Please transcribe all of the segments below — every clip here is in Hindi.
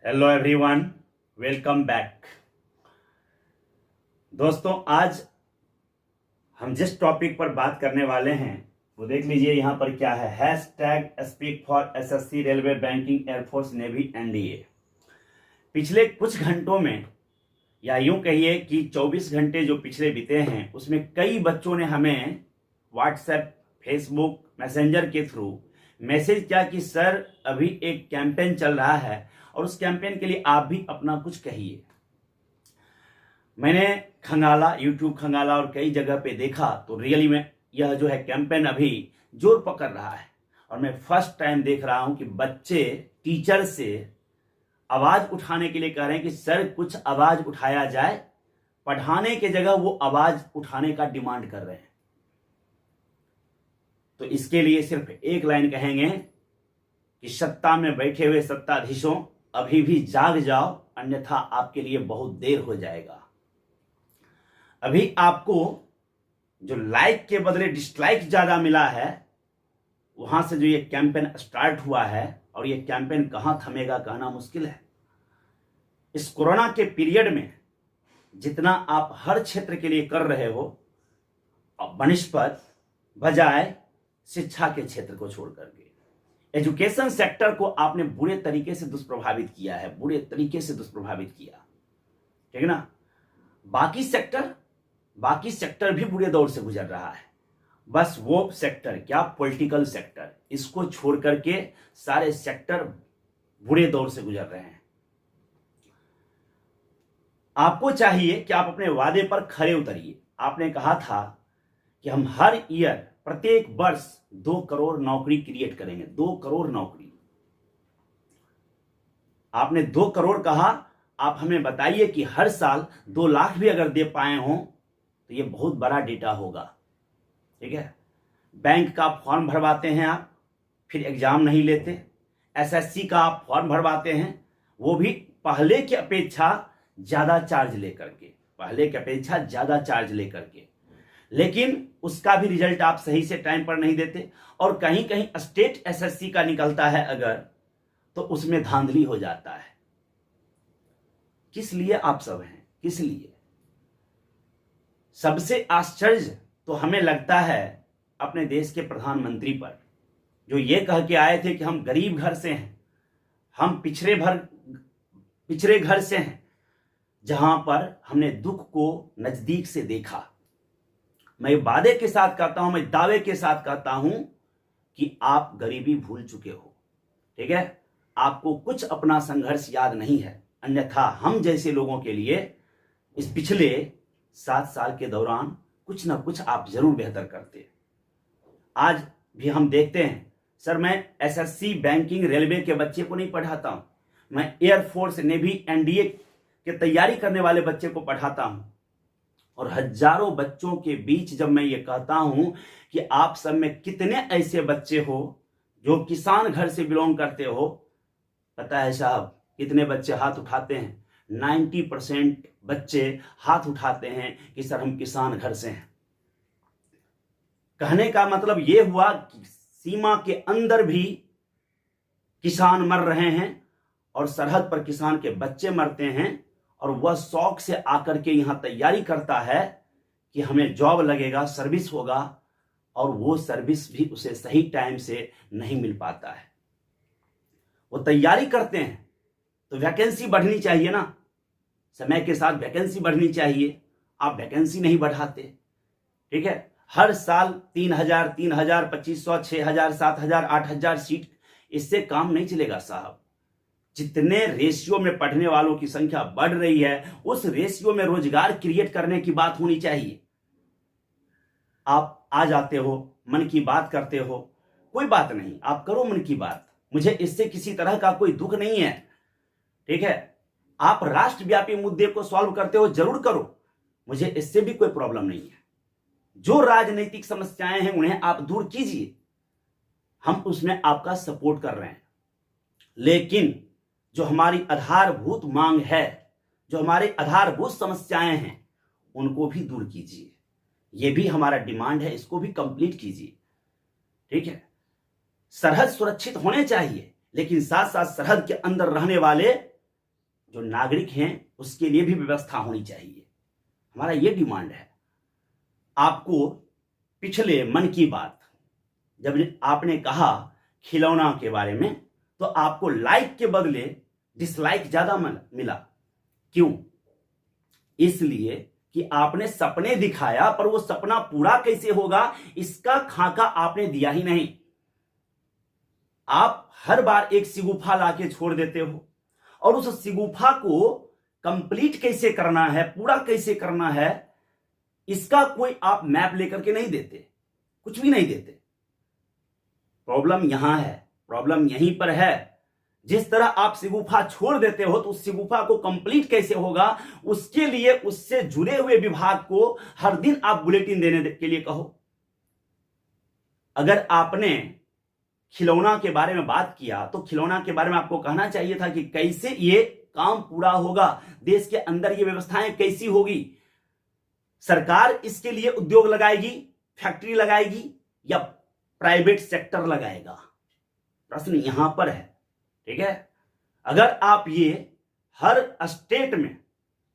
Hello everyone, welcome back. दोस्तों, आज हम जिस टॉपिक पर बात करने वाले हैं वो देख लीजिए यहाँ पर क्या है। Hashtag speak for SSC, railway, banking, air force, navy, NDA. पिछले कुछ घंटों में, या यूं कहिए कि 24 घंटे जो पिछले बीते हैं, उसमें कई बच्चों ने हमें व्हाट्सएप, फेसबुक, मैसेंजर के थ्रू मैसेज किया कि सर अभी एक कैंपेन चल रहा है और उस कैंपेन के लिए आप भी अपना कुछ कहिए। मैंने खंगाला, यूट्यूब खंगाला और कई जगह पे देखा तो रियली में यह जो है कैंपेन अभी जोर पकड़ रहा है। और मैं फर्स्ट टाइम देख रहा हूं कि बच्चे टीचर से आवाज उठाने के लिए कह रहे हैं कि सर कुछ आवाज उठाया जाए। पढ़ाने के जगह वो आवाज उठाने का डिमांड कर रहे हैं। तो इसके लिए सिर्फ एक लाइन कहेंगे कि सत्ता में बैठे हुए सत्ताधीशों, अभी भी जाग जाओ, अन्यथा आपके लिए बहुत देर हो जाएगा। अभी आपको जो लाइक के बदले डिसलाइक ज्यादा मिला है, वहां से जो ये कैंपेन स्टार्ट हुआ है, और ये कैंपेन कहां थमेगा कहना मुश्किल है। इस कोरोना के पीरियड में जितना आप हर क्षेत्र के लिए कर रहे हो, बनिस्पत बजाय शिक्षा के क्षेत्र को छोड़ करके एजुकेशन सेक्टर को आपने बुरे तरीके से दुष्प्रभावित किया है, बुरे तरीके से दुष्प्रभावित किया, ठीक है ना। बाकी सेक्टर भी बुरे दौर से गुजर रहा है। बस वो सेक्टर क्या, पॉलिटिकल सेक्टर, इसको छोड़ करके सारे सेक्टर बुरे दौर से गुजर रहे हैं। आपको चाहिए कि आप अपने वादे पर खरे उतरिए। आपने कहा था कि हम हर ईयर, प्रत्येक वर्ष 2 करोड़ नौकरी क्रिएट करेंगे। 2 करोड़ नौकरी। आपने 2 करोड़ कहा। आप हमें बताइए कि हर साल 2 लाख भी अगर दे पाए हों तो यह बहुत बड़ा डेटा होगा, ठीक है। बैंक का फॉर्म भरवाते हैं आप, फिर एग्जाम नहीं लेते। एसएससी का आप फॉर्म भरवाते हैं, वो भी पहले की अपेक्षा ज्यादा चार्ज लेकर के, लेकिन उसका भी रिजल्ट आप सही से टाइम पर नहीं देते। और कहीं कहीं स्टेट एसएससी का निकलता है अगर, तो उसमें धांधली हो जाता है। किस लिए आप सब हैं, किस लिए? सबसे आश्चर्य तो हमें लगता है अपने देश के प्रधानमंत्री पर, जो ये कह के आए थे कि हम गरीब घर से हैं, हम पिछड़े घर से हैं, जहां पर हमने दुख को नजदीक से देखा। मैं वादे के साथ कहता हूं, मैं दावे के साथ कहता हूं कि आप गरीबी भूल चुके हो, ठीक है। आपको कुछ अपना संघर्ष याद नहीं है, अन्यथा हम जैसे लोगों के लिए इस पिछले 7 साल के दौरान कुछ ना कुछ आप जरूर बेहतर करते। आज भी हम देखते हैं, सर मैं एसएससी, बैंकिंग, रेलवे के बच्चे को नहीं पढ़ाता हूं, मैं एयरफोर्स, नेवी, एनडीए के तैयारी करने वाले बच्चे को पढ़ाता हूं। और हजारों बच्चों के बीच जब मैं ये कहता हूं कि आप सब में कितने ऐसे बच्चे हो जो किसान घर से बिलोंग करते हो, पता है साहब कितने बच्चे हाथ उठाते हैं? 90% बच्चे हाथ उठाते हैं कि सर हम किसान घर से हैं। कहने का मतलब ये हुआ कि सीमा के अंदर भी किसान मर रहे हैं और सरहद पर किसान के बच्चे मरते हैं, और वह शौक से आकर के यहां तैयारी करता है कि हमें जॉब लगेगा, सर्विस होगा, और वो सर्विस भी उसे सही टाइम से नहीं मिल पाता है। वो तैयारी करते हैं तो वैकेंसी बढ़नी चाहिए ना, समय के साथ वैकेंसी बढ़नी चाहिए। आप वैकेंसी नहीं बढ़ाते, ठीक है। हर साल 3000, 2500, 6000, 7000, 8000 सीट, इससे काम नहीं चलेगा साहब। जितने रेशियो में पढ़ने वालों की संख्या बढ़ रही है, उस रेशियो में रोजगार क्रिएट करने की बात होनी चाहिए। आप आ जाते हो, मन की बात करते हो, कोई बात नहीं, आप करो मन की बात, मुझे इससे किसी तरह का कोई दुख नहीं है, ठीक है। आप राष्ट्रव्यापी मुद्दे को सॉल्व करते हो, जरूर करो, मुझे इससे भी कोई प्रॉब्लम नहीं है। जो राजनीतिक समस्याएं हैं उन्हें आप दूर कीजिए, हम उसमें आपका सपोर्ट कर रहे हैं। लेकिन जो हमारी आधारभूत मांग है, जो हमारी आधारभूत समस्याएं हैं, उनको भी दूर कीजिए। ये भी हमारा डिमांड है, इसको भी कंप्लीट कीजिए, ठीक है। सरहद सुरक्षित होने चाहिए, लेकिन साथ साथ सरहद के अंदर रहने वाले जो नागरिक हैं उसके लिए भी व्यवस्था होनी चाहिए। हमारा ये डिमांड है। आपको पिछले मन की बात जब आपने कहा खिलौना के बारे में, तो आपको लाइक के बदले डिसलाइक ज्यादा मिला। क्यों? इसलिए कि आपने सपने दिखाया, पर वो सपना पूरा कैसे होगा इसका खाका आपने दिया ही नहीं। आप हर बार एक सिगुफा लाके छोड़ देते हो, और उस सिगुफा को कंप्लीट कैसे करना है, पूरा कैसे करना है, इसका कोई आप मैप लेकर के नहीं देते, कुछ भी नहीं देते। प्रॉब्लम यहां है, प्रॉब्लम यहीं पर है। जिस तरह आप सिगुफा छोड़ देते हो, तो उस सिगुफा को कंप्लीट कैसे होगा, उसके लिए उससे जुड़े हुए विभाग को हर दिन आप बुलेटिन देने के लिए कहो। अगर आपने खिलौना के बारे में बात किया, तो खिलौना के बारे में आपको कहना चाहिए था कि कैसे ये काम पूरा होगा, देश के अंदर ये व्यवस्थाएं कैसी होगी, सरकार इसके लिए उद्योग लगाएगी, फैक्ट्री लगाएगी, या प्राइवेट सेक्टर लगाएगा। प्रश्न यहां पर है। ठीक है, अगर आप ये हर स्टेट में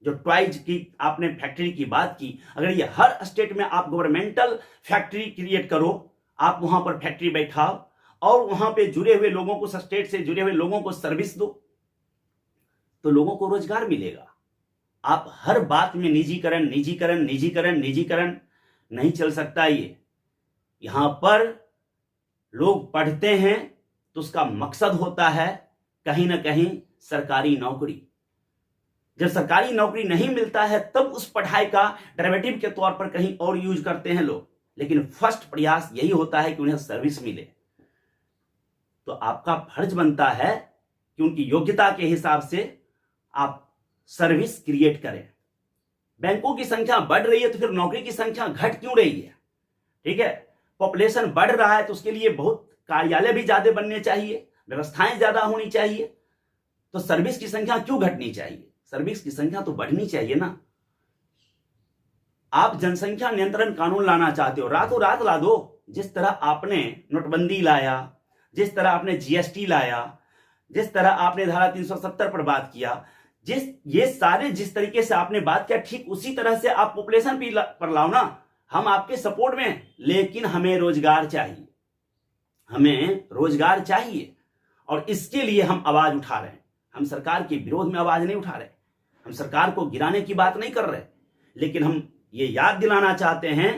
जो टॉयज की आपने फैक्ट्री की बात की, अगर ये हर स्टेट में आप गवर्नमेंटल फैक्ट्री क्रिएट करो, आप वहां पर फैक्ट्री बैठाओ और वहां पे जुड़े हुए लोगों को, स्टेट से जुड़े हुए लोगों को सर्विस दो, तो लोगों को रोजगार मिलेगा। आप हर बात में निजीकरण निजीकरण निजीकरण निजीकरण, नहीं चल सकता ये। यहां पर लोग पढ़ते हैं तो उसका मकसद होता है कहीं ना कहीं सरकारी नौकरी। जब सरकारी नौकरी नहीं मिलता है, तब उस पढ़ाई का डेरिवेटिव के तौर पर कहीं और यूज करते हैं लोग, लेकिन फर्स्ट प्रयास यही होता है कि उन्हें सर्विस मिले। तो आपका फर्ज बनता है कि उनकी योग्यता के हिसाब से आप सर्विस क्रिएट करें। बैंकों की संख्या बढ़ रही है, तो फिर नौकरी की संख्या घट क्यों रही है? ठीक है, पॉपुलेशन बढ़ रहा है, तो उसके लिए बहुत कार्यालय भी ज्यादा बनने चाहिए, व्यवस्थाएं ज्यादा होनी चाहिए, तो सर्विस की संख्या क्यों घटनी चाहिए? सर्विस की संख्या तो बढ़नी चाहिए ना। आप जनसंख्या नियंत्रण कानून लाना चाहते हो, रातों रात ला दो। जिस तरह आपने नोटबंदी लाया, जिस तरह आपने जीएसटी लाया, जिस तरह आपने धारा 370 पर बात किया, जिस तरीके से आपने बात किया, ठीक उसी तरह से आप पॉपुलेशन पर लाओ ना। हम आपके सपोर्ट में हैं, लेकिन हमें रोजगार चाहिए, हमें रोजगार चाहिए, और इसके लिए हम आवाज उठा रहे हैं। हम सरकार के विरोध में आवाज नहीं उठा रहे, हम सरकार को गिराने की बात नहीं कर रहे, लेकिन हम ये याद दिलाना चाहते हैं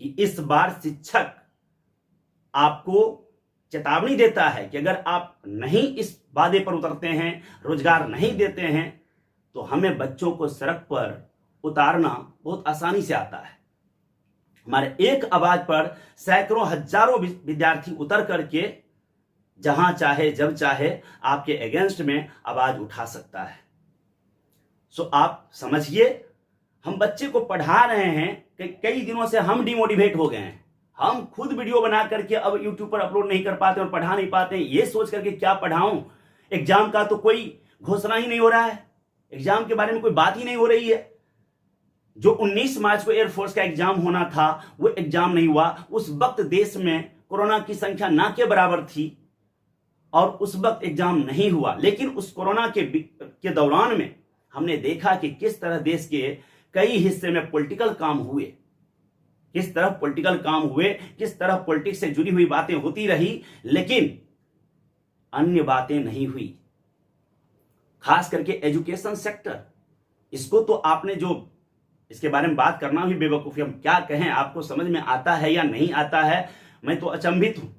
कि इस बार शिक्षक आपको चेतावनी देता है कि अगर आप नहीं इस वादे पर उतरते हैं, रोजगार नहीं देते हैं, तो हमें बच्चों को सड़क पर उतारना बहुत आसानी से आता है। हमारे एक आवाज पर सैकड़ों हजारों विद्यार्थी उतर करके जहां चाहे जब चाहे आपके अगेंस्ट में आवाज उठा सकता है। सो आप समझिए, हम बच्चे को पढ़ा रहे हैं कि कई दिनों से हम डिमोटिवेट हो गए हैं। हम खुद वीडियो बना करके अब यूट्यूब पर अपलोड नहीं कर पाते और पढ़ा नहीं पाते हैं। ये सोच करके क्या पढ़ाऊं, एग्जाम का तो कोई घोषणा ही नहीं हो रहा है, एग्जाम के बारे में कोई बात ही नहीं हो रही है। जो 19 मार्च को एयरफोर्स का एग्जाम होना था, वो एग्जाम नहीं हुआ। उस वक्त देश में कोरोना की संख्या ना के बराबर थी और उस वक्त एग्जाम नहीं हुआ। लेकिन उस कोरोना के दौरान में हमने देखा कि किस तरह देश के कई हिस्से में पॉलिटिकल काम हुए, किस तरह पॉलिटिकल काम हुए, किस तरह पॉलिटिक्स से जुड़ी हुई बातें होती रही, लेकिन अन्य बातें नहीं हुई। खास करके एजुकेशन सेक्टर, इसको तो आपने जो इसके बारे में बात करना भी बेवकूफी। हम क्या कहें, आपको समझ में आता है या नहीं आता है, मैं तो अचंभित हूं।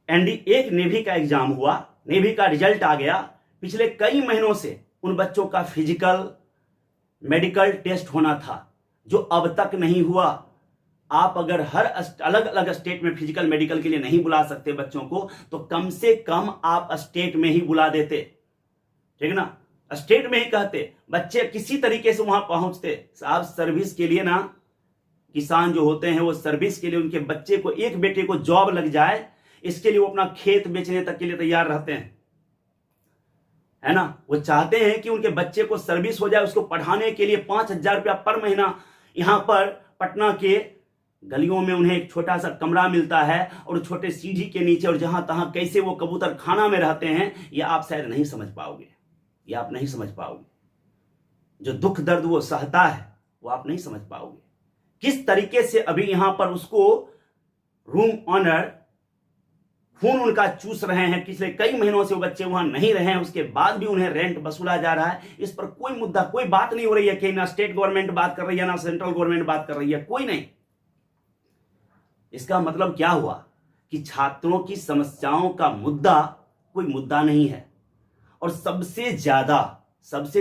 एक नेवी का एग्जाम हुआ, नेवी का रिजल्ट आ गया। पिछले कई महीनों से उन बच्चों का फिजिकल मेडिकल टेस्ट होना था, जो अब तक नहीं हुआ। आप अगर हर अलग अलग स्टेट में फिजिकल मेडिकल के लिए नहीं बुला सकते बच्चों को, तो कम से कम आप स्टेट में ही बुला देते, ठीक ना। स्टेट में ही कहते, बच्चे किसी तरीके से वहां पहुंचते। साहब सर्विस के लिए ना, किसान जो होते हैं वो सर्विस के लिए, उनके बच्चे को, एक बेटे को जॉब लग जाए, इसके लिए वो अपना खेत बेचने तक के लिए तैयार रहते हैं, है ना। वो चाहते हैं कि उनके बच्चे को सर्विस हो जाए। उसको पढ़ाने के लिए 5,000 रुपया पर महीना यहां पर पटना के गलियों में उन्हें एक छोटा सा कमरा मिलता है, और छोटे सीढ़ी के नीचे और जहां तहां कैसे वो कबूतर खाना में रहते हैं, ये आप शायद नहीं समझ पाओगे। ये आप नहीं समझ पाओगे। जो दुख दर्द वो सहता है वो आप नहीं समझ पाओगे। किस तरीके से अभी यहां पर उसको रूम ऑनर खून उनका चूस रहे हैं, पिछले कई महीनों से वो बच्चे वहां नहीं रहे हैं, उसके बाद भी उन्हें रेंट वसूला जा रहा है। इस पर कोई मुद्दा, कोई बात नहीं हो रही है कि ना स्टेट गवर्नमेंट बात कर रही है ना सेंट्रल गवर्नमेंट बात कर रही है, कोई नहीं। इसका मतलब क्या हुआ कि छात्रों की समस्याओं का मुद्दा कोई मुद्दा नहीं है। और सबसे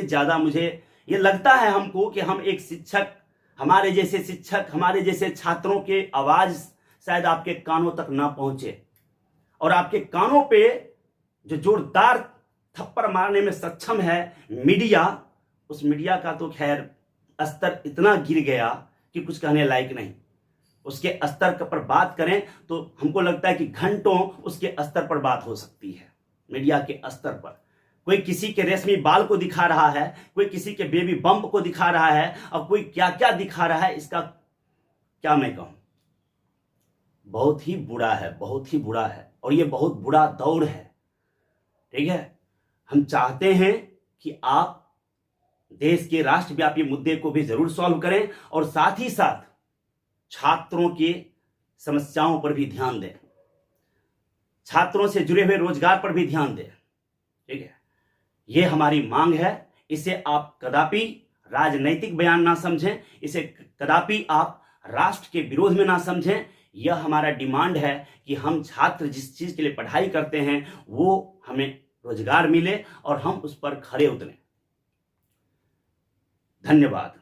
ज्यादा मुझे ये लगता है हमको कि हम एक शिक्षक, हमारे जैसे छात्रों के आवाज शायद आपके कानों तक ना पहुंचे, और आपके कानों पे जो जोरदार थप्पड़ मारने में सक्षम है मीडिया, उस मीडिया का तो खैर स्तर इतना गिर गया कि कुछ कहने लायक नहीं। उसके स्तर पर बात करें तो हमको लगता है कि घंटों उसके स्तर पर बात हो सकती है। मीडिया के स्तर पर कोई किसी के रेशमी बाल को दिखा रहा है, कोई किसी के बेबी बम्प को दिखा रहा है, और कोई क्या क्या दिखा रहा है, इसका क्या मैं कहूं। बहुत ही बुरा है, बहुत ही बुरा है, और ये बहुत बुरा दौर है। ठीक है, हम चाहते हैं कि आप देश के राष्ट्रव्यापी मुद्दे को भी जरूर सॉल्व करें, और साथ ही साथ छात्रों की समस्याओं पर भी ध्यान दें, छात्रों से जुड़े हुए रोजगार पर भी ध्यान दें। ठीक है, ये हमारी मांग है। इसे आप कदापि राजनैतिक बयान ना समझें, इसे कदापि आप राष्ट्र के विरोध में ना समझें। यह हमारा डिमांड है कि हम छात्र जिस चीज के लिए पढ़ाई करते हैं वो हमें रोजगार मिले और हम उस पर खरे उतरें। धन्यवाद।